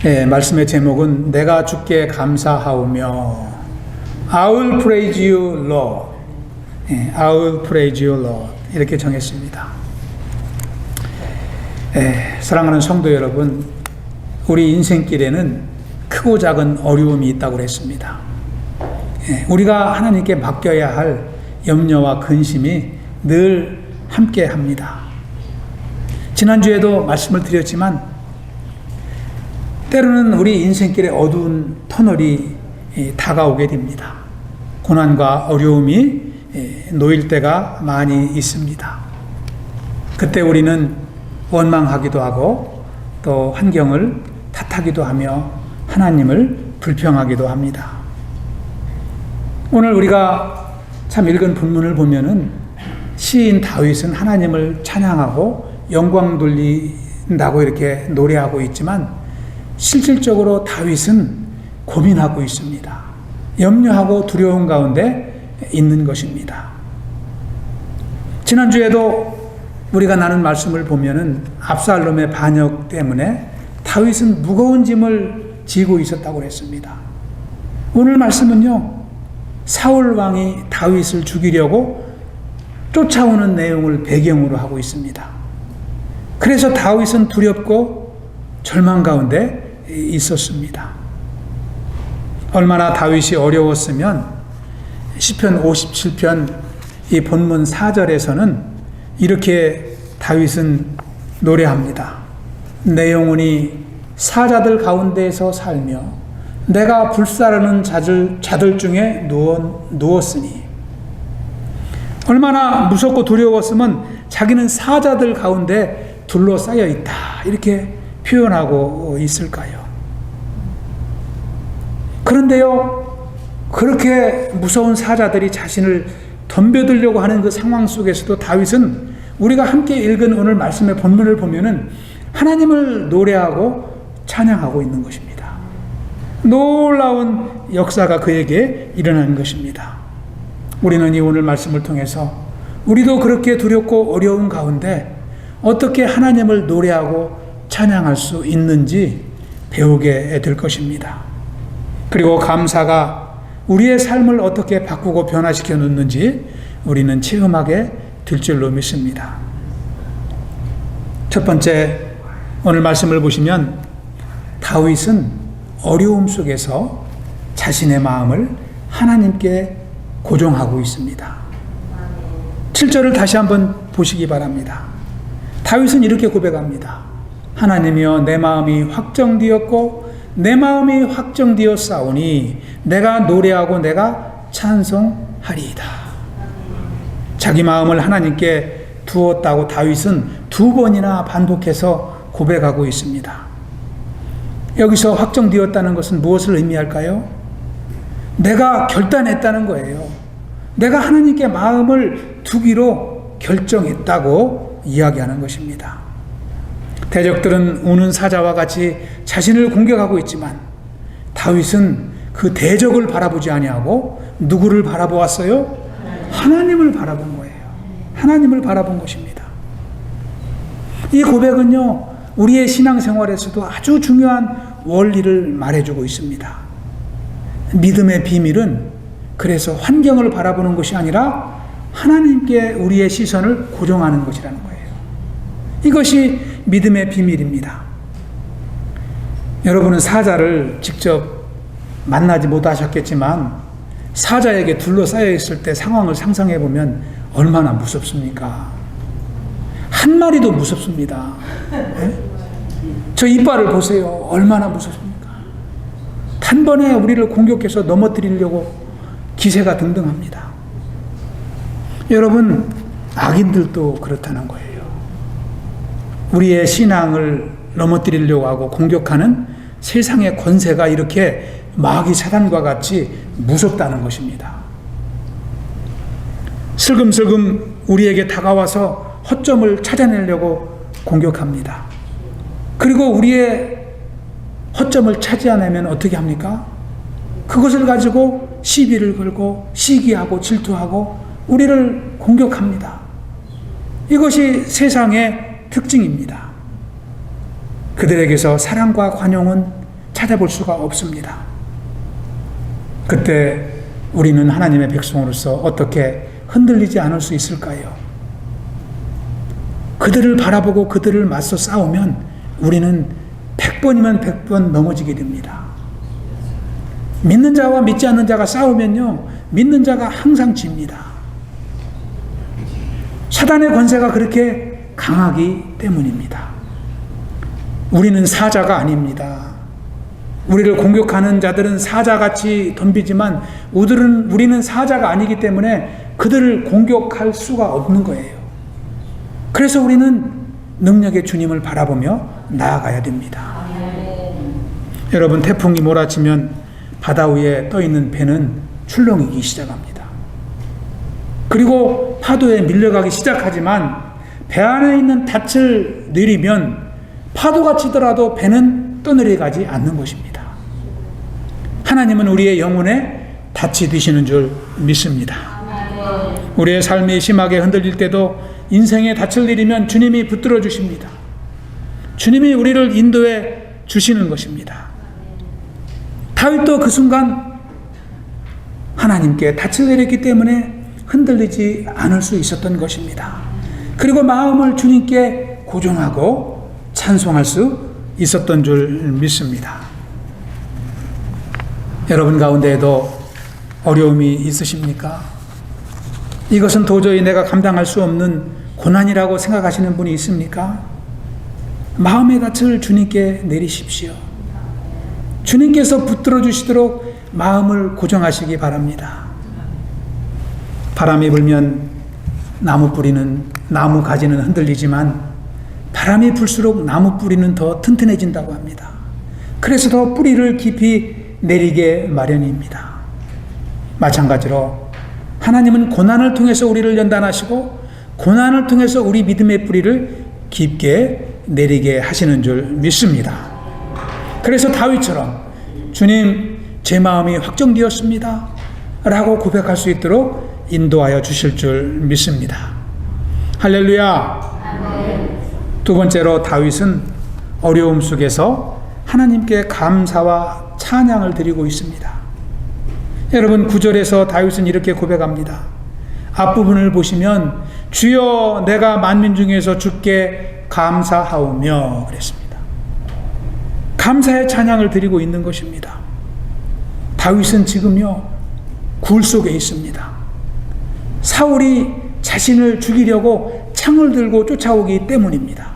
말씀의 제목은 내가 주께 감사하오며 I will praise you, Lord. I will praise you, Lord. 이렇게 정했습니다. 사랑하는 성도 여러분, 우리 인생길에는 크고 작은 어려움이 있다고 그랬습니다. 우리가 하나님께 맡겨야 할 염려와 근심이 늘 함께 합니다. 지난주에도 말씀을 드렸지만 때로는 우리 인생길에 어두운 터널이 다가오게 됩니다. 고난과 어려움이 놓일 때가 많이 있습니다. 그때 우리는 원망하기도 하고 또 환경을 탓하기도 하며 하나님을 불평하기도 합니다. 오늘 우리가 참 읽은 본문을 보면은 시인 다윗은 하나님을 찬양하고 영광 돌린다고 이렇게 노래하고 있지만 실질적으로 다윗은 고민하고 있습니다. 염려하고 두려움 가운데 있는 것입니다. 지난주에도 우리가 나눈 말씀을 보면은 압살롬의 반역 때문에 다윗은 무거운 짐을 지고 있었다고 했습니다. 오늘 말씀은요, 사울 왕이 다윗을 죽이려고 쫓아오는 내용을 배경으로 하고 있습니다. 그래서 다윗은 두렵고 절망 가운데 있었습니다. 얼마나 다윗이 어려웠으면 시편 57편 이 본문 4절에서는 이렇게 다윗은 노래합니다. 내 영혼이 사자들 가운데에서 살며 내가 불사르는 자들 중에 누웠으니, 얼마나 무섭고 두려웠으면 자기는 사자들 가운데 둘러싸여 있다 이렇게 표현하고 있을까요? 그런데요, 그렇게 무서운 사자들이 자신을 덤벼들려고 하는 그 상황 속에서도 다윗은 우리가 함께 읽은 오늘 말씀의 본문을 보면은 하나님을 노래하고 찬양하고 있는 것입니다. 놀라운 역사가 그에게 일어나는 것입니다. 우리는 이 오늘 말씀을 통해서 우리도 그렇게 두렵고 어려운 가운데 어떻게 하나님을 노래하고 찬양할 수 있는지 배우게 될 것입니다. 그리고 감사가 우리의 삶을 어떻게 바꾸고 변화시켜 놓는지 우리는 체험하게 될 줄로 믿습니다. 첫 번째, 오늘 말씀을 보시면 다윗은 어려움 속에서 자신의 마음을 하나님께 고정하고 있습니다. 7절을 다시 한번 보시기 바랍니다. 다윗은 이렇게 고백합니다. 하나님이여, 내 마음이 확정되었고 내 마음이 확정되었사오니 내가 노래하고 내가 찬송하리이다. 자기 마음을 하나님께 두었다고 다윗은 2번이나 반복해서 고백하고 있습니다. 여기서 확정되었다는 것은 무엇을 의미할까요? 내가 결단했다는 거예요. 내가 하나님께 마음을 두기로 결정했다고 이야기하는 것입니다. 대적들은 우는 사자와 같이 자신을 공격하고 있지만 다윗은 그 대적을 바라보지 아니하고 누구를 바라보았어요? 하나님을 바라본 거예요. 하나님을 바라본 것입니다. 이 고백은요, 우리의 신앙생활에서도 아주 중요한 원리를 말해주고 있습니다. 믿음의 비밀은 그래서 환경을 바라보는 것이 아니라 하나님께 우리의 시선을 고정하는 것이라는 거예요. 이것이 믿음의 비밀입니다. 여러분은 사자를 직접 만나지 못하셨겠지만 사자에게 둘러싸여 있을 때 상황을 상상해 보면 얼마나 무섭습니까? 한 마리도 무섭습니다. 저 이빨을 보세요. 얼마나 무섭습니까? 단번에 우리를 공격해서 넘어뜨리려고 기세가 등등합니다. 여러분, 악인들도 그렇다는 거예요. 우리의 신앙을 넘어뜨리려고 하고 공격하는 세상의 권세가 이렇게 마귀 사단과 같이 무섭다는 것입니다. 슬금슬금 우리에게 다가와서 허점을 찾아내려고 공격합니다. 그리고 우리의 허점을 차지하려면 어떻게 합니까? 그것을 가지고 시비를 걸고 시기하고 질투하고 우리를 공격합니다. 이것이 세상의 특징입니다. 그들에게서 사랑과 관용은 찾아볼 수가 없습니다. 그때 우리는 하나님의 백성으로서 어떻게 흔들리지 않을 수 있을까요? 그들을 바라보고 그들을 맞서 싸우면 우리는 100번이면 100번 넘어지게 됩니다. 믿는 자와 믿지 않는 자가 싸우면요, 믿는 자가 항상 집니다. 사단의 권세가 그렇게 강하기 때문입니다. 우리는 사자가 아닙니다. 우리를 공격하는 자들은 사자같이 덤비지만 우리는 사자가 아니기 때문에 그들을 공격할 수가 없는 거예요. 그래서 우리는 능력의 주님을 바라보며 나아가야 됩니다. 여러분, 태풍이 몰아치면 바다 위에 떠있는 배는 출렁이기 시작합니다. 그리고 파도에 밀려가기 시작하지만 배 안에 있는 닻을 내리면 파도가 치더라도 배는 떠내려가지 않는 것입니다. 하나님은 우리의 영혼에 닻이 되시는 줄 믿습니다. 우리의 삶이 심하게 흔들릴 때도 인생의 닻을 내리면 주님이 붙들어 주십니다. 주님이 우리를 인도해 주시는 것입니다. 다윗도 그 순간 하나님께 닻을 내렸기 때문에 흔들리지 않을 수 있었던 것입니다. 그리고 마음을 주님께 고정하고 찬송할 수 있었던 줄 믿습니다. 여러분 가운데에도 어려움이 있으십니까? 이것은 도저히 내가 감당할 수 없는 고난이라고 생각하시는 분이 있습니까? 마음의 닻을 주님께 내리십시오. 주님께서 붙들어 주시도록 마음을 고정하시기 바랍니다. 바람이 불면 나무 가지는 흔들리지만 바람이 불수록 나무 뿌리는 더 튼튼해진다고 합니다. 그래서 더 뿌리를 깊이 내리게 마련입니다. 마찬가지로 하나님은 고난을 통해서 우리를 연단하시고 고난을 통해서 우리 믿음의 뿌리를 깊게 내리게 하시는 줄 믿습니다. 그래서 다윗처럼 주님, 제 마음이 확정되었습니다 라고 고백할 수 있도록 인도하여 주실 줄 믿습니다. 할렐루야. 두 번째로 다윗은 어려움 속에서 하나님께 감사와 찬양을 드리고 있습니다. 여러분, 9절에서 다윗은 이렇게 고백합니다. 앞부분을 보시면 주여 내가 만민 중에서 주께 감사하오며 그랬습니다. 감사의 찬양을 드리고 있는 것입니다. 다윗은 지금요 굴 속에 있습니다. 사울이 자신을 죽이려고 창을 들고 쫓아오기 때문입니다.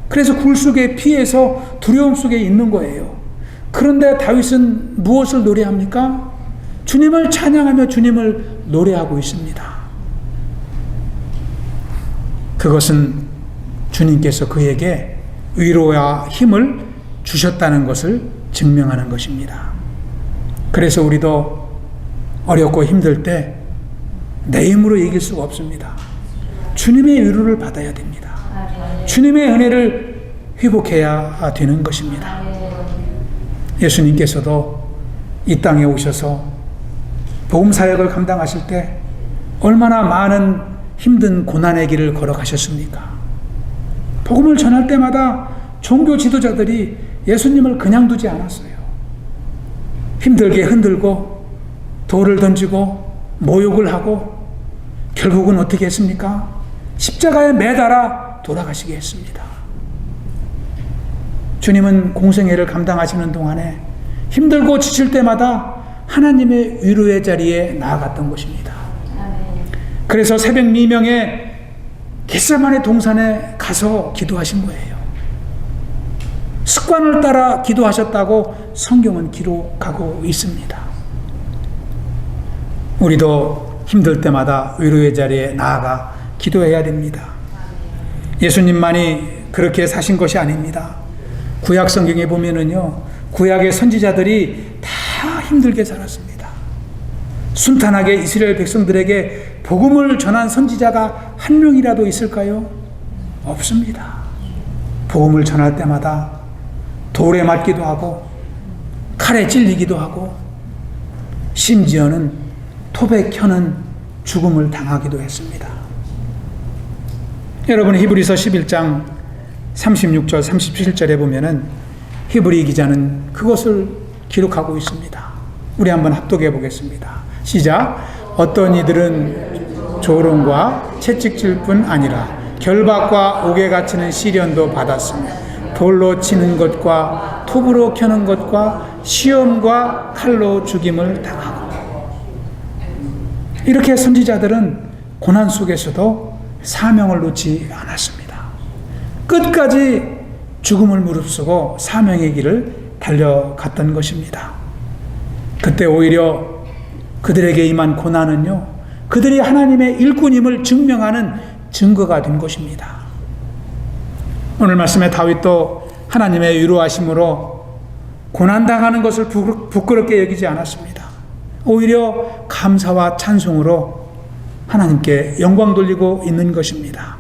그래서 굴 속에 피해서 두려움 속에 있는 거예요. 그런데 다윗은 무엇을 노래합니까? 주님을 찬양하며 주님을 노래하고 있습니다. 그것은 주님께서 그에게 위로와 힘을 주셨다는 것을 증명하는 것입니다. 그래서 우리도 어렵고 힘들 때 내 힘으로 이길 수가 없습니다. 주님의 위로를 받아야 됩니다. 주님의 은혜를 회복해야 되는 것입니다. 예수님께서도 이 땅에 오셔서 복음 사역을 감당하실 때 얼마나 많은 힘든 고난의 길을 걸어가셨습니까? 복음을 전할 때마다 종교 지도자들이 예수님을 그냥 두지 않았어요. 힘들게 흔들고 돌을 던지고 모욕을 하고 결국은 어떻게 했습니까? 십자가에 매달아 돌아가시게 했습니다. 주님은 공생애를 감당하시는 동안에 힘들고 지칠 때마다 하나님의 위로의 자리에 나아갔던 것입니다. 그래서 새벽 미명에 겟세마네 동산에 가서 기도하신 거예요. 습관을 따라 기도하셨다고 성경은 기록하고 있습니다. 우리도 힘들 때마다 위로의 자리에 나아가 기도해야 됩니다. 예수님만이 그렇게 사신 것이 아닙니다. 구약 성경에 보면은요, 구약의 선지자들이 다 힘들게 살았습니다. 순탄하게 이스라엘 백성들에게 복음을 전한 선지자가 한 명이라도 있을까요? 없습니다. 복음을 전할 때마다 돌에 맞기도 하고 칼에 찔리기도 하고 심지어는 톱에 켜는 죽음을 당하기도 했습니다. 여러분, 히브리서 11장 36절 37절에 보면은 히브리 기자는 그것을 기록하고 있습니다. 우리 한번 합독해 보겠습니다. 시작. 어떤 이들은 조롱과 채찍질 뿐 아니라 결박과 옥에 갇히는 시련도 받았으며 돌로 치는 것과 톱으로 켜는 것과 시험과 칼로 죽임을 당하고. 이렇게 선지자들은 고난 속에서도 사명을 놓지 않았습니다. 끝까지 죽음을 무릅쓰고 사명의 길을 달려갔던 것입니다. 그때 오히려 그들에게 임한 고난은요, 그들이 하나님의 일꾼임을 증명하는 증거가 된 것입니다. 오늘 말씀에 다윗도 하나님의 위로하심으로 고난당하는 것을 부끄럽게 여기지 않았습니다. 오히려 감사와 찬송으로 하나님께 영광 돌리고 있는 것입니다.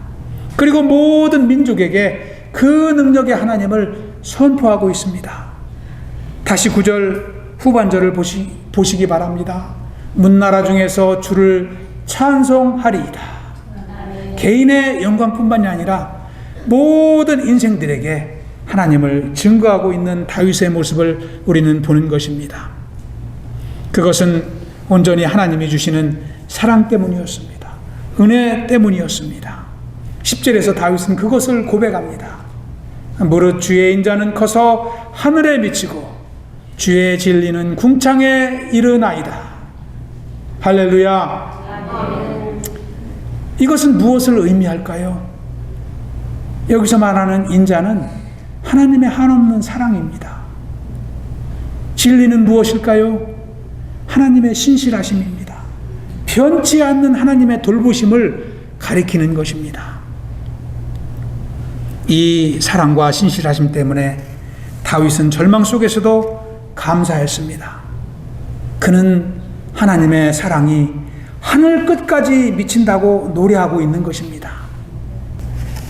그리고 모든 민족에게 그 능력의 하나님을 선포하고 있습니다. 다시 9절 후반절을 보시기 바랍니다. 문나라 중에서 주를 찬송하리이다. 개인의 영광뿐만이 아니라 모든 인생들에게 하나님을 증거하고 있는 다윗의 모습을 우리는 보는 것입니다. 그것은 온전히 하나님이 주시는 사랑 때문이었습니다. 은혜 때문이었습니다. 10절에서 다윗은 그것을 고백합니다. 무릇 주의 인자는 커서 하늘에 미치고 주의 진리는 궁창에 이르나이다. 할렐루야. 이것은 무엇을 의미할까요? 여기서 말하는 인자는 하나님의 한없는 사랑입니다. 진리는 무엇일까요? 하나님의 신실하심입니다. 변치 않는 하나님의 돌보심을 가리키는 것입니다. 이 사랑과 신실하심 때문에 다윗은 절망 속에서도 감사했습니다. 그는 하나님의 사랑이 하늘 끝까지 미친다고 노래하고 있는 것입니다.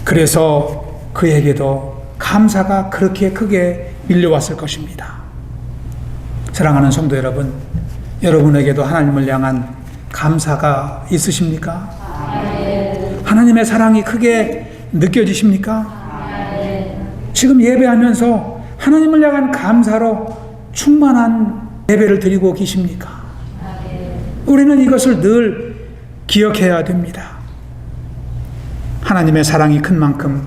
그래서 그에게도 감사가 그렇게 크게 밀려왔을 것입니다. 사랑하는 성도 여러분, 여러분에게도 하나님을 향한 감사가 있으십니까? 하나님의 사랑이 크게 느껴지십니까? 지금 예배하면서 하나님을 향한 감사로 충만한 예배를 드리고 계십니까? 우리는 이것을 늘 기억해야 됩니다. 하나님의 사랑이 큰 만큼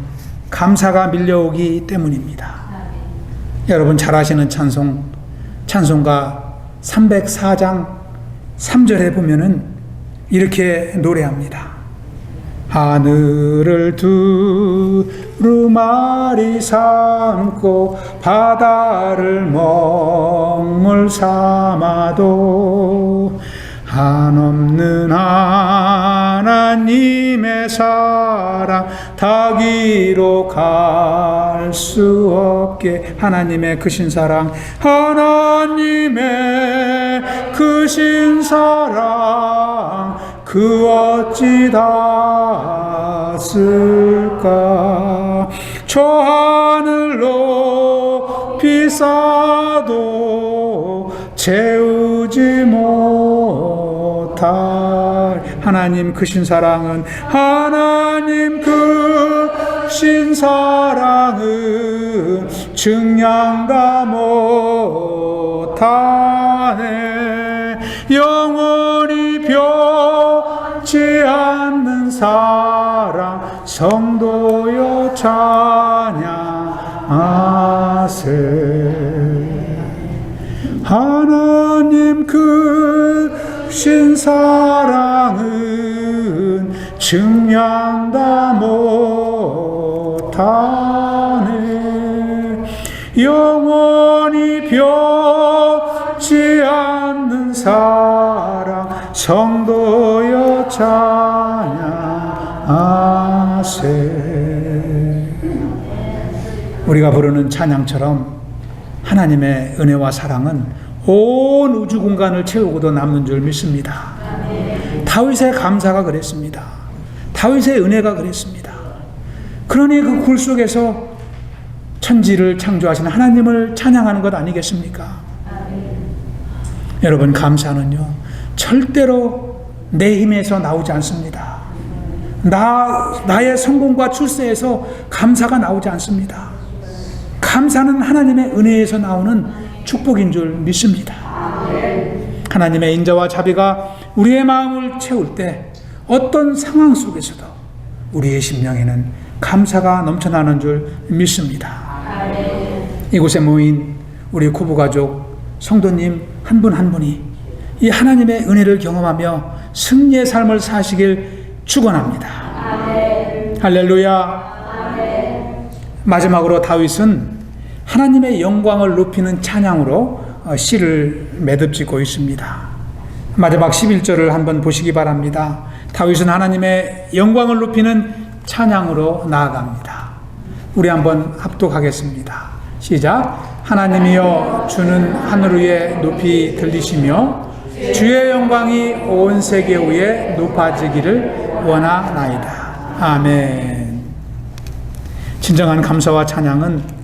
감사가 밀려오기 때문입니다. 여러분 잘 아시는 찬송가 304장 3절에 보면은 이렇게 노래합니다. 하늘을 두루마리 삼고 바다를 먹물 삼아도 한없는 하나님의 사랑 다 기록할 수 없게. 하나님의 크신 사랑, 하나님의 크신 사랑 그 어찌 닿았을까. 저 하늘 높이 쌓아도 채우지 못할 하나님 크신 사랑은, 하나님 크신 사랑은 증량다 못하네. 영원히 변치 않는 사랑 성도여 찬양하세. 하나님 크신 사랑은 증량다 못하네. 영원히 변치 않는 사랑 성도여 찬양하세. 우리가 부르는 찬양처럼 하나님의 은혜와 사랑은 온 우주 공간을 채우고도 남는 줄 믿습니다. 다윗의 감사가 그랬습니다. 다윗의 은혜가 그랬습니다. 그러니 그 굴 속에서 천지를 창조하시는 하나님을 찬양하는 것 아니겠습니까? 여러분, 감사는요 절대로 내 힘에서 나오지 않습니다. 나의 성공과 출세에서 감사가 나오지 않습니다. 감사는 하나님의 은혜에서 나오는 축복인 줄 믿습니다. 하나님의 인자와 자비가 우리의 마음을 채울 때 어떤 상황 속에서도 우리의 심령에는 감사가 넘쳐나는 줄 믿습니다. 이곳에 모인 우리 구부가족 성도님 한 분 한 분이 이 하나님의 은혜를 경험하며 승리의 삶을 사시길 축원합니다. 할렐루야. 마지막으로 다윗은 하나님의 영광을 높이는 찬양으로 시를 매듭짓고 있습니다. 마지막 11절을 한번 보시기 바랍니다. 다윗은 하나님의 영광을 높이는 찬양으로 나아갑니다. 우리 한번 합독하겠습니다. 시작. 하나님이여 주는 하늘 위에 높이 들리시며 주의 영광이 온 세계 위에 높아지기를 원하나이다. 아멘. 진정한 감사와 찬양은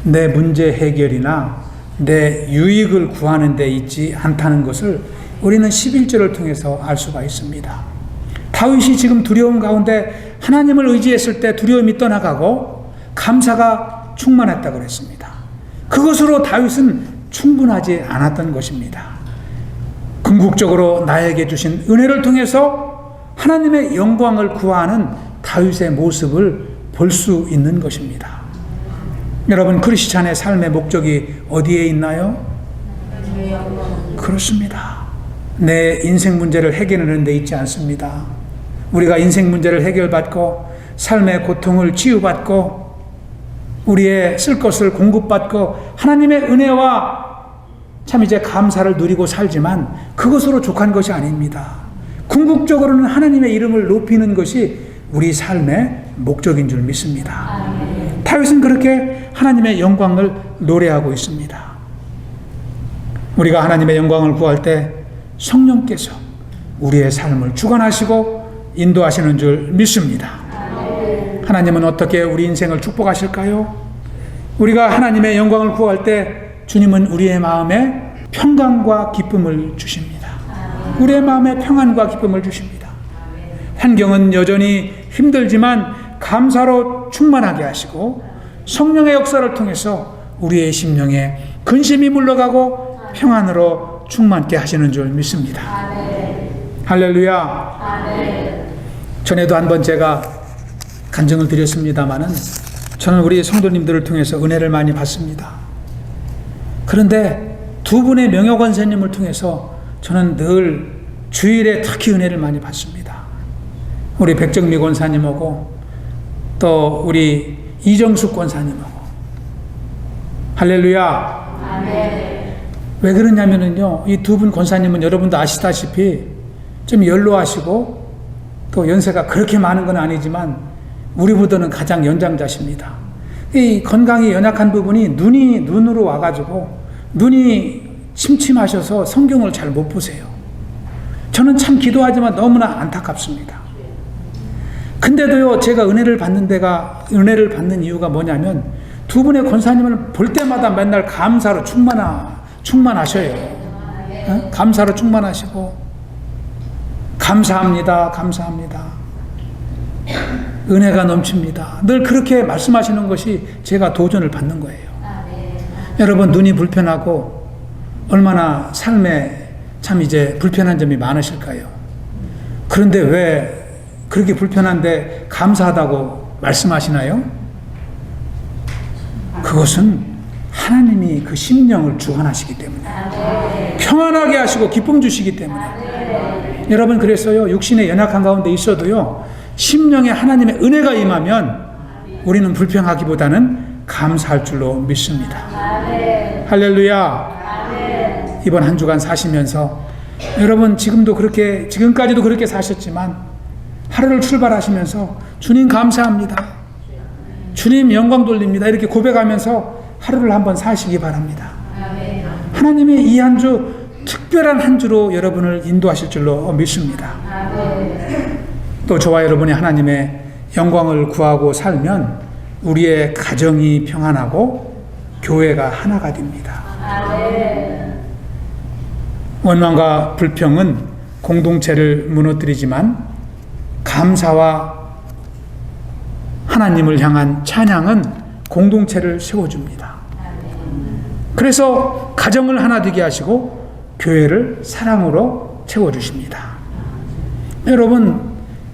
내 문제 해결이나 내 유익을 구하는 데 있지 않다는 것을 우리는 11절을 통해서 알 수가 있습니다. 다윗이 지금 두려움 가운데 하나님을 의지했을 때 두려움이 떠나가고 감사가 충만했다고 그랬습니다. 그것으로 다윗은 충분하지 않았던 것입니다. 궁극적으로 나에게 주신 은혜를 통해서 하나님의 영광을 구하는 다윗의 모습을 볼 수 있는 것입니다. 여러분, 크리스찬의 삶의 목적이 어디에 있나요? 그렇습니다. 내 인생 문제를 해결하는 데 있지 않습니다. 우리가 인생 문제를 해결받고 삶의 고통을 치유받고 우리의 쓸 것을 공급받고 하나님의 은혜와 참 이제 감사를 누리고 살지만 그것으로 족한 것이 아닙니다. 궁극적으로는 하나님의 이름을 높이는 것이 우리 삶의 목적인 줄 믿습니다. 다윗은 그렇게 하나님의 영광을 노래하고 있습니다. 우리가 하나님의 영광을 구할 때 성령께서 우리의 삶을 주관하시고 인도하시는 줄 믿습니다. 하나님은 어떻게 우리 인생을 축복하실까요? 우리가 하나님의 영광을 구할 때 주님은 우리의 마음에 평강과 기쁨을 주십니다. 우리의 마음에 평안과 기쁨을 주십니다. 환경은 여전히 힘들지만 감사로 충만하게 하시고 성령의 역사를 통해서 우리의 심령에 근심이 물러가고 평안으로 충만케 하시는 줄 믿습니다. 할렐루야. 전에도 한번 제가 간증을 드렸습니다마는 저는 우리 성도님들을 통해서 은혜를 많이 받습니다. 그런데 두 분의 명예 권사님을 통해서 저는 늘 주일에 특히 은혜를 많이 받습니다. 우리 백정미 권사님하고 또 우리 이정숙 권사님하고. 할렐루야. 아멘. 왜 그러냐면은요, 이 두 분 권사님은 여러분도 아시다시피 좀 연로하시고 또 연세가 그렇게 많은 건 아니지만 우리보다는 가장 연장자십니다. 이 건강이 연약한 부분이 눈으로 와가지고 눈이 침침하셔서 성경을 잘 못 보세요. 저는 참 기도하지만 너무나 안타깝습니다. 근데도요, 제가 은혜를 받는 이유가 뭐냐면 두 분의 권사님을 볼 때마다 맨날 감사로 충만하셔요. 감사로 충만하시고 감사합니다. 은혜가 넘칩니다. 늘 그렇게 말씀하시는 것이 제가 도전을 받는 거예요. 여러분, 눈이 불편하고 얼마나 삶에 참 이제 불편한 점이 많으실까요? 그런데 왜 그렇게 불편한데 감사하다고 말씀하시나요? 그것은 하나님이 그 심령을 주관하시기 때문에, 평안하게 하시고 기쁨 주시기 때문에. 여러분, 그래서요, 육신의 연약한 가운데 있어도요, 심령에 하나님의 은혜가 임하면 우리는 불평하기보다는 감사할 줄로 믿습니다. 할렐루야. 이번 한 주간 사시면서 여러분 지금까지도 그렇게 사셨지만 하루를 출발하시면서 주님 감사합니다, 주님 영광 돌립니다, 이렇게 고백하면서 하루를 한번 사시기 바랍니다. 하나님이 이 한 주 특별한 한 주로 여러분을 인도하실 줄로 믿습니다. 또 저와 여러분이 하나님의 영광을 구하고 살면 우리의 가정이 평안하고 교회가 하나가 됩니다. 원망과 불평은 공동체를 무너뜨리지만 감사와 하나님을 향한 찬양은 공동체를 세워줍니다. 그래서 가정을 하나 되게 하시고 교회를 사랑으로 채워주십니다. 여러분,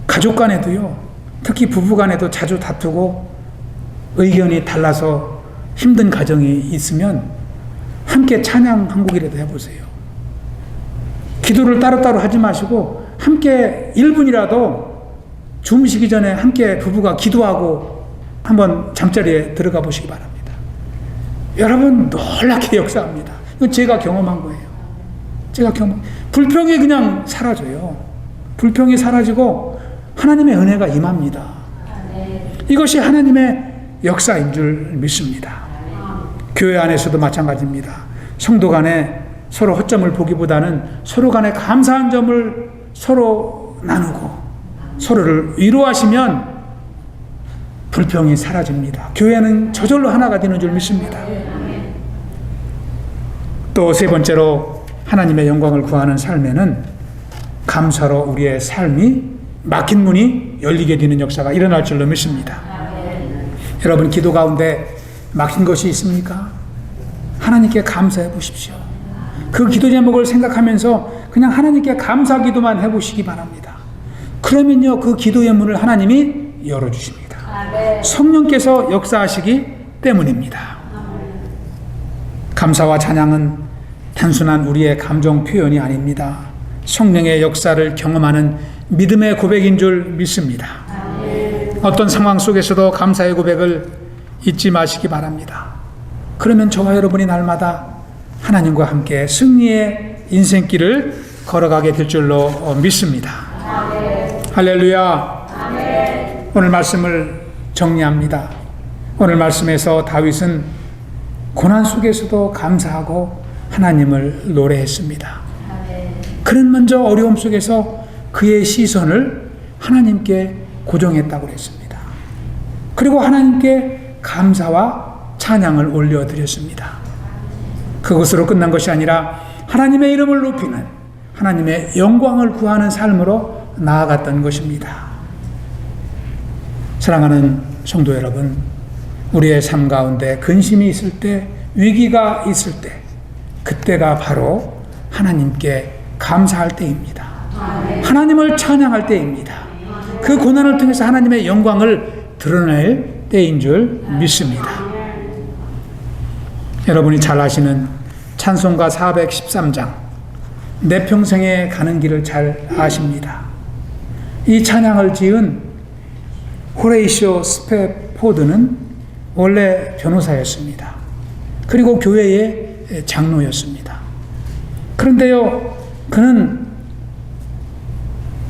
가족 간에도요, 특히 부부 간에도 자주 다투고 의견이 달라서 힘든 가정이 있으면 함께 찬양 한 곡이라도 해보세요. 기도를 따로따로 하지 마시고 함께 1분이라도 주무시기 전에 함께 부부가 기도하고 한번 잠자리에 들어가 보시기 바랍니다. 여러분, 놀랍게 역사합니다. 이건 제가 경험한 거예요. 불평이 그냥 사라져요. 불평이 사라지고 하나님의 은혜가 임합니다. 이것이 하나님의 역사인 줄 믿습니다. 교회 안에서도 마찬가지입니다. 성도 간에 서로 허점을 보기보다는 서로 간에 감사한 점을 서로 나누고 서로를 위로하시면 불평이 사라집니다. 교회는 저절로 하나가 되는 줄 믿습니다. 또 세 번째로 하나님의 영광을 구하는 삶에는 감사로 우리의 삶이 막힌 문이 열리게 되는 역사가 일어날 줄로 믿습니다. 여러분, 기도 가운데 막힌 것이 있습니까? 하나님께 감사해 보십시오. 그 기도 제목을 생각하면서 그냥 하나님께 감사 기도만 해보시기 바랍니다. 그러면요, 그 기도의 문을 하나님이 열어주십니다. 성령께서 역사하시기 때문입니다. 감사와 찬양은 단순한 우리의 감정 표현이 아닙니다. 성령의 역사를 경험하는 믿음의 고백인 줄 믿습니다. 어떤 상황 속에서도 감사의 고백을 잊지 마시기 바랍니다. 그러면 저와 여러분이 날마다 하나님과 함께 승리의 인생길을 걸어가게 될 줄로 믿습니다. 할렐루야. 오늘 말씀을 정리합니다. 오늘 말씀에서 다윗은 고난 속에서도 감사하고 하나님을 노래했습니다. 그는 먼저 어려움 속에서 그의 시선을 하나님께 고정했다고 했습니다. 그리고 하나님께 감사와 찬양을 올려드렸습니다. 그것으로 끝난 것이 아니라 하나님의 이름을 높이는, 하나님의 영광을 구하는 삶으로 나아갔던 것입니다. 사랑하는 성도 여러분, 우리의 삶 가운데 근심이 있을 때, 위기가 있을 때, 그때가 바로 하나님께 감사할 때입니다. 하나님을 찬양할 때입니다. 그 고난을 통해서 하나님의 영광을 드러낼 때인 줄 믿습니다. 여러분이 잘 아시는 찬송가 413장, 내 평생에 가는 길을 잘 아십니다. 이 찬양을 지은 호레이시오 스페포드는 원래 변호사였습니다. 그리고 교회의 장로였습니다. 그런데요, 그는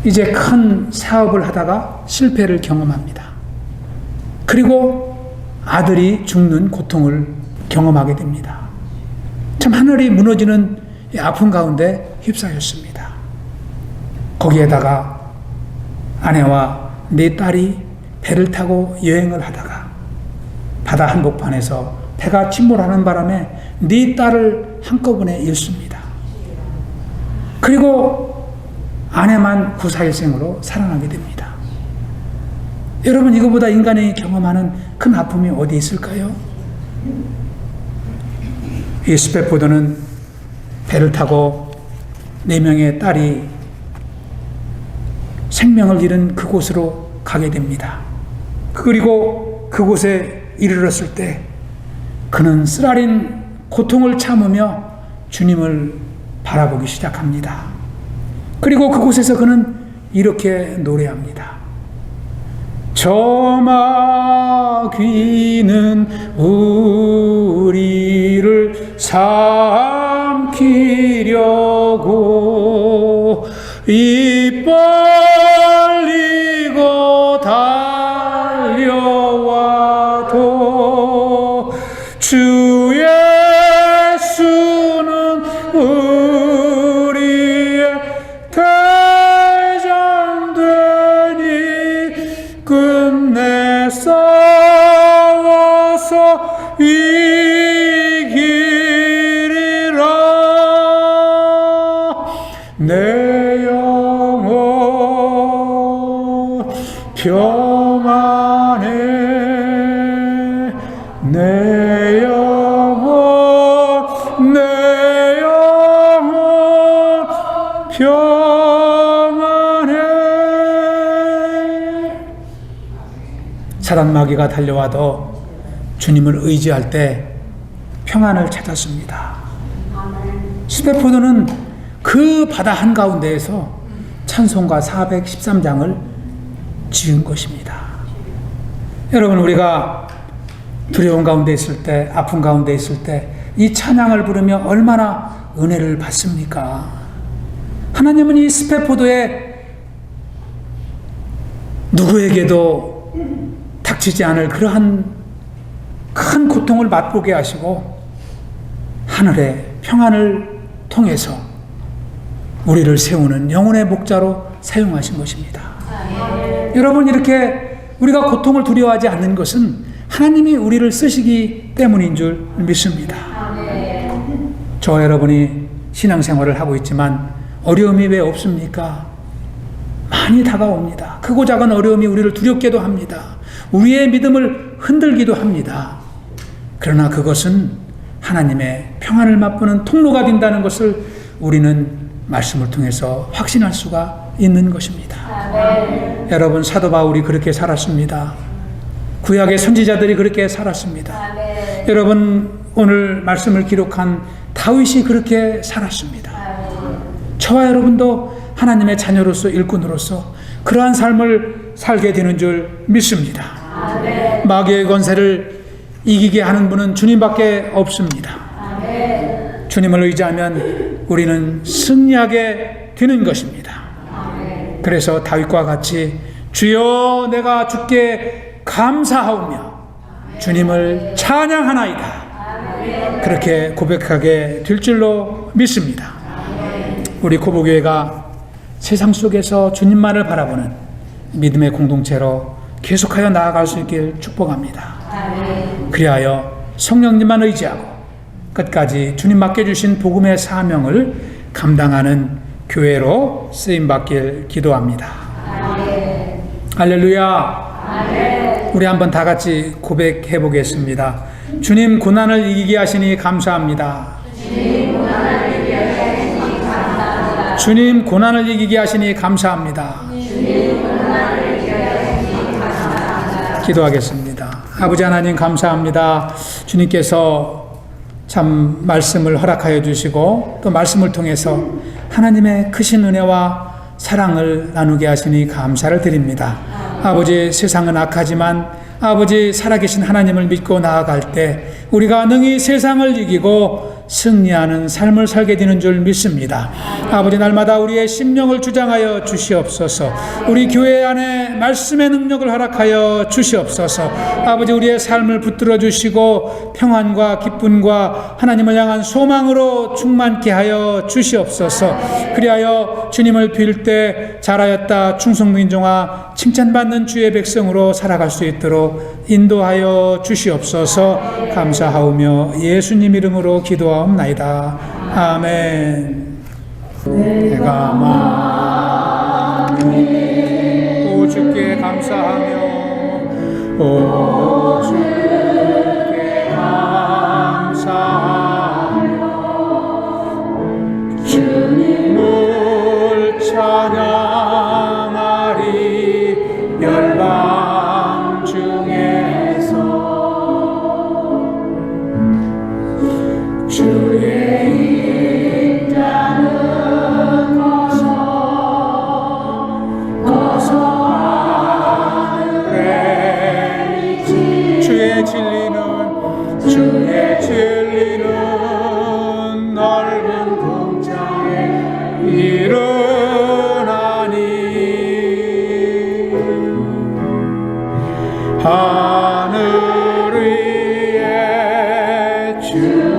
이제 큰 사업을 하다가 실패를 경험합니다. 그리고 아들이 죽는 고통을 경험하게 됩니다. 참 하늘이 무너지는 아픔 가운데 휩싸였습니다. 거기에다가 아내와 네 딸이 배를 타고 여행을 하다가 바다 한복판에서 배가 침몰하는 바람에 네 딸을 한꺼번에 잃습니다. 그리고 아내만 구사일생으로 살아나게 됩니다. 여러분, 이거보다 인간이 경험하는 큰 아픔이 어디 있을까요? 이 스페포드는 배를 타고 4명의 딸이 생명을 잃은 그곳으로 가게 됩니다. 그리고 그곳에 이르렀을 때 그는 쓰라린 고통을 참으며 주님을 바라보기 시작합니다. 그리고 그곳에서 그는 이렇게 노래합니다. 저 마귀는 우리를 삼키려고 입 벌리고 달려와도 주 예수는 우리의 대장되니 끝내 싸워서 이기리라. 내 영혼 평안해 내 영혼 평안해. 사단 마귀가 달려와도 주님을 의지할 때 평안을 찾았습니다. 스데포도는 그 바다 한가운데에서 찬송가 413장을 지은 것입니다. 여러분, 우리가 두려운 가운데 있을 때, 아픈 가운데 있을 때 이 찬양을 부르며 얼마나 은혜를 받습니까? 하나님은 이 스데포도에 누구에게도 닥치지 않을 그러한 큰 고통을 맛보게 하시고 하늘의 평안을 통해서 우리를 세우는 영혼의 목자로 사용하신 것입니다. 여러분, 이렇게 우리가 고통을 두려워하지 않는 것은 하나님이 우리를 쓰시기 때문인 줄 믿습니다. 저와 여러분이 신앙생활을 하고 있지만 어려움이 왜 없습니까? 많이 다가옵니다. 크고 작은 어려움이 우리를 두렵게도 합니다. 우리의 믿음을 흔들기도 합니다. 그러나 그것은 하나님의 평안을 맛보는 통로가 된다는 것을 우리는 말씀을 통해서 확신할 수가 있는 것입니다. 여러분, 사도 바울이 그렇게 살았습니다. 구약의 선지자들이 그렇게 살았습니다. 여러분, 오늘 말씀을 기록한 다윗이 그렇게 살았습니다. 저와 여러분도 하나님의 자녀로서, 일꾼으로서 그러한 삶을 살게 되는 줄 믿습니다. 마귀의 권세를 이기게 하는 분은 주님밖에 없습니다. 주님을 의지하면 우리는 승리하게 되는 것입니다. 그래서 다윗과 같이 주여 내가 주께 감사하오며 주님을 찬양하나이다, 그렇게 고백하게 될 줄로 믿습니다. 우리 고보교회가 세상 속에서 주님만을 바라보는 믿음의 공동체로 계속하여 나아갈 수 있길 축복합니다. 그리하여 성령님만 의지하고 끝까지 주님 맡겨주신 복음의 사명을 감당하는 교회로 쓰임받길 기도합니다. 할렐루야. 우리 한번 다 같이 고백해 보겠습니다. 주님, 고난을 이기게 하시니 감사합니다. 주님, 고난을 이기게 하시니 감사합니다. 기도하겠습니다. 아버지 하나님, 감사합니다. 주님께서 참 말씀을 허락하여 주시고 또 말씀을 통해서 하나님의 크신 은혜와 사랑을 나누게 하시니 감사를 드립니다. 아버지, 세상은 악하지만 아버지, 살아계신 하나님을 믿고 나아갈 때 우리가 능히 세상을 이기고 승리하는 삶을 살게 되는 줄 믿습니다. 아버지, 날마다 우리의 심령을 주장하여 주시옵소서. 우리 교회 안에 말씀의 능력을 허락하여 주시옵소서. 아버지, 우리의 삶을 붙들어 주시고 평안과 기쁨과 하나님을 향한 소망으로 충만케 하여 주시옵소서. 그리하여 주님을 빌 때 잘하였다 충성민종아 칭찬받는 주의 백성으로 살아갈 수 있도록 인도하여 주시옵소서. 감사하오며 예수님 이름으로 기도하옵나이다. 아멘. 내가 많이 오 주께 감사하며 오 주께 감사하며 주님을 찬양하리 열방 중에서 주의 인자는 거서 하늘에 주의 진리는 넓은 공장에 일어나니 하늘 위에 주는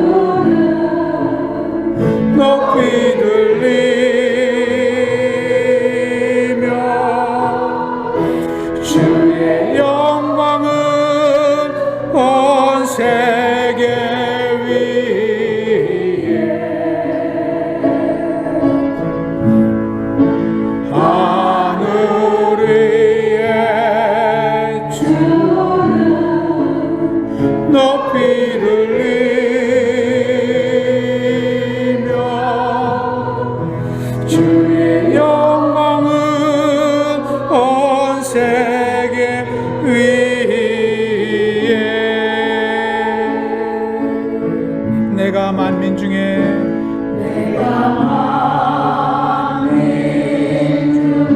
내가 만민 중에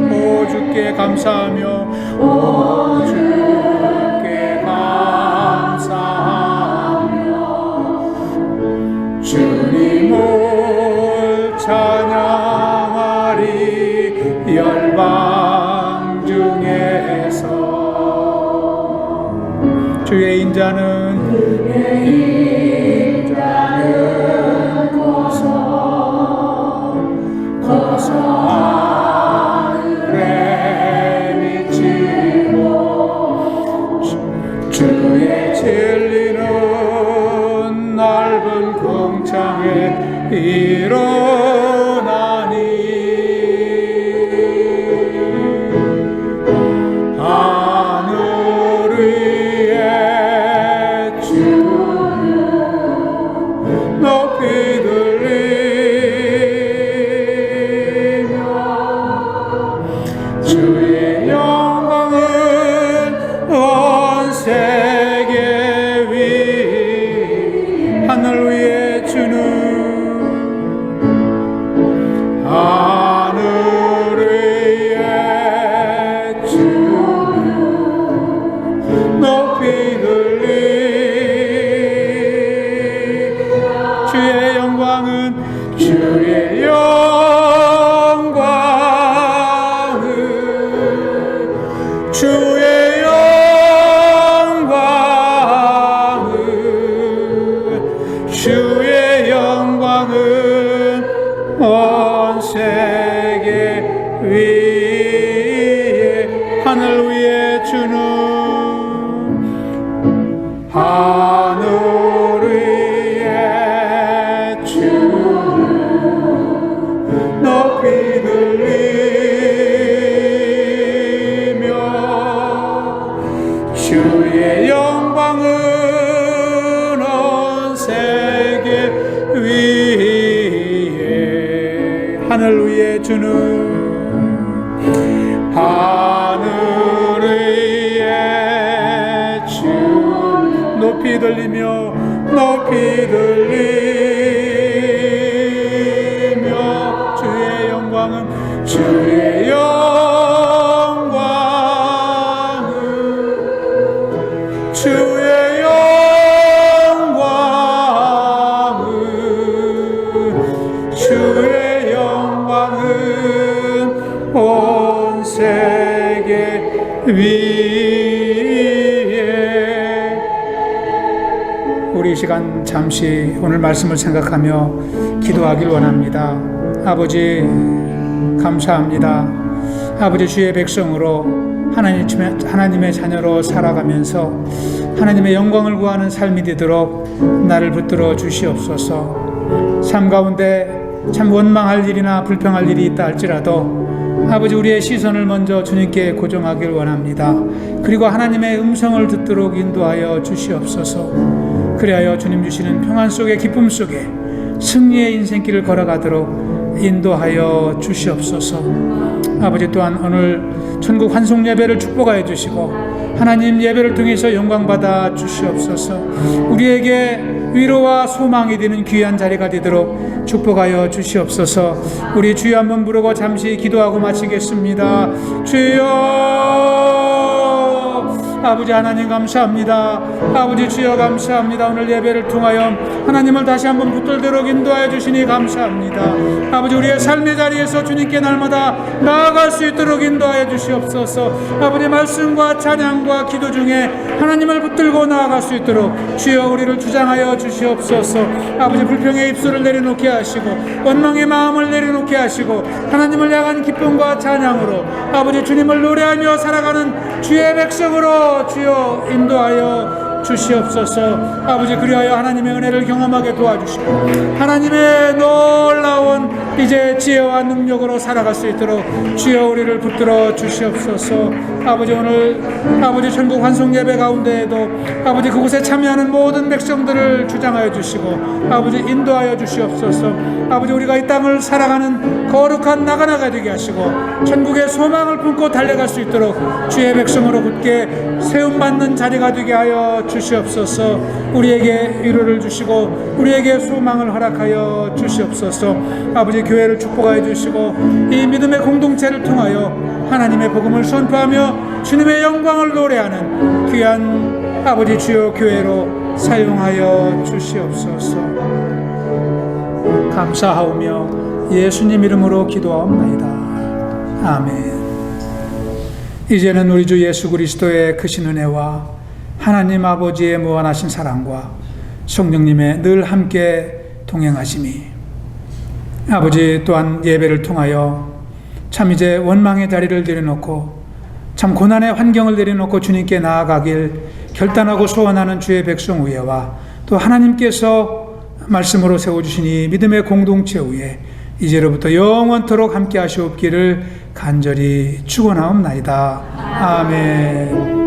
오 주께 감사하며 오 주께 감사하며 주님을 찬양하리 열방 중에서 주의 인자는 하늘에 비치고 주의 진리는 넓은 궁창에 일어나니 하늘 위에 주는 높이 주의 영광은 온 세계 위 하늘 위에 주는 하늘 위에 주는 높이 들리 주의 영광은 주의 주의 영광은 온 세계 위에 하늘 위에 주는 하늘 위에 주는 높이 들리며 주의 영광은 온 세계 위에 하늘 위에 주는 하늘 위에 주 높이 들리며 높이 들리며 주의 영광은 주의 주의 영광은 온 세계 위에 우리 이 시간 잠시 오늘 말씀을 생각하며 기도하길 원합니다. 아버지 감사합니다. 아버지 주의 백성으로 하나님의 자녀로 살아가면서 하나님의 영광을 구하는 삶이 되도록 나를 붙들어 주시옵소서. 삶 가운데 참 원망할 일이나 불평할 일이 있다 할지라도 아버지 우리의 시선을 먼저 주님께 고정하길 원합니다. 그리고 하나님의 음성을 듣도록 인도하여 주시옵소서. 그리하여 주님 주시는 평안 속에 기쁨 속에 승리의 인생길을 걸어가도록 인도하여 주시옵소서. 아버지 또한 오늘 천국 환송 예배를 축복하여 주시고 하나님 예배를 통해서 영광받아 주시옵소서. 우리에게 위로와 소망이 되는 귀한 자리가 되도록 축복하여 주시옵소서. 우리 주여 한번 부르고 잠시 기도하고 마치겠습니다. 주여 아버지 하나님 감사합니다. 아버지 주여 감사합니다. 오늘 예배를 통하여 하나님을 다시 한번 붙들도록 인도하여 주시니 감사합니다. 아버지 우리의 삶의 자리에서 주님께 날마다 나아갈 수 있도록 인도하여 주시옵소서. 아버지 말씀과 찬양과 기도 중에 하나님을 붙들고 나아갈 수 있도록 주여 우리를 주장하여 주시옵소서. 아버지 불평의 입술을 내려놓게 하시고 원망의 마음을 내려놓게 하시고 하나님을 향한 기쁨과 찬양으로 아버지 주님을 노래하며 살아가는 주의 백성으로 주여 인도하여 주시옵소서. 아버지 그리하여 하나님의 은혜를 경험하게 도와주시고 하나님의 놀라운 이제 지혜와 능력으로 살아갈 수 있도록 주여 우리를 붙들어 주시옵소서. 아버지, 오늘 아버지 전국 환송 예배 가운데에도 아버지 그곳에 참여하는 모든 백성들을 주장하여 주시고 아버지 인도하여 주시옵소서. 아버지, 우리가 이 땅을 살아가는 거룩한 나가나가 되게 하시고 천국의 소망을 품고 달려갈 수 있도록 주의 백성으로 굳게 세움받는 자리가 되게 하여 주시옵소서. 우리에게 위로를 주시고 우리에게 소망을 허락하여 주시옵소서. 아버지, 교회를 축복하여 주시고 이 믿음의 공동체를 통하여 하나님의 복음을 선포하며 주님의 영광을 노래하는 귀한 아버지 주여 교회로 사용하여 주시옵소서. 감사하오며 예수님 이름으로 기도하옵나이다. 아멘. 이제는 우리 주 예수 그리스도의 크신 은혜와 하나님 아버지의 무한하신 사랑과 성령님의 늘 함께 동행하심이 아버지 또한 예배를 통하여 참 이제 원망의 다리를 내려놓고 참 고난의 환경을 내려놓고 주님께 나아가길 결단하고 소원하는 주의 백성 위에와 또 하나님께서 말씀으로 세워주신 이 믿음의 공동체 위에 이제로부터 영원토록 함께 하시옵기를 간절히 축원하옵나이다. 아멘.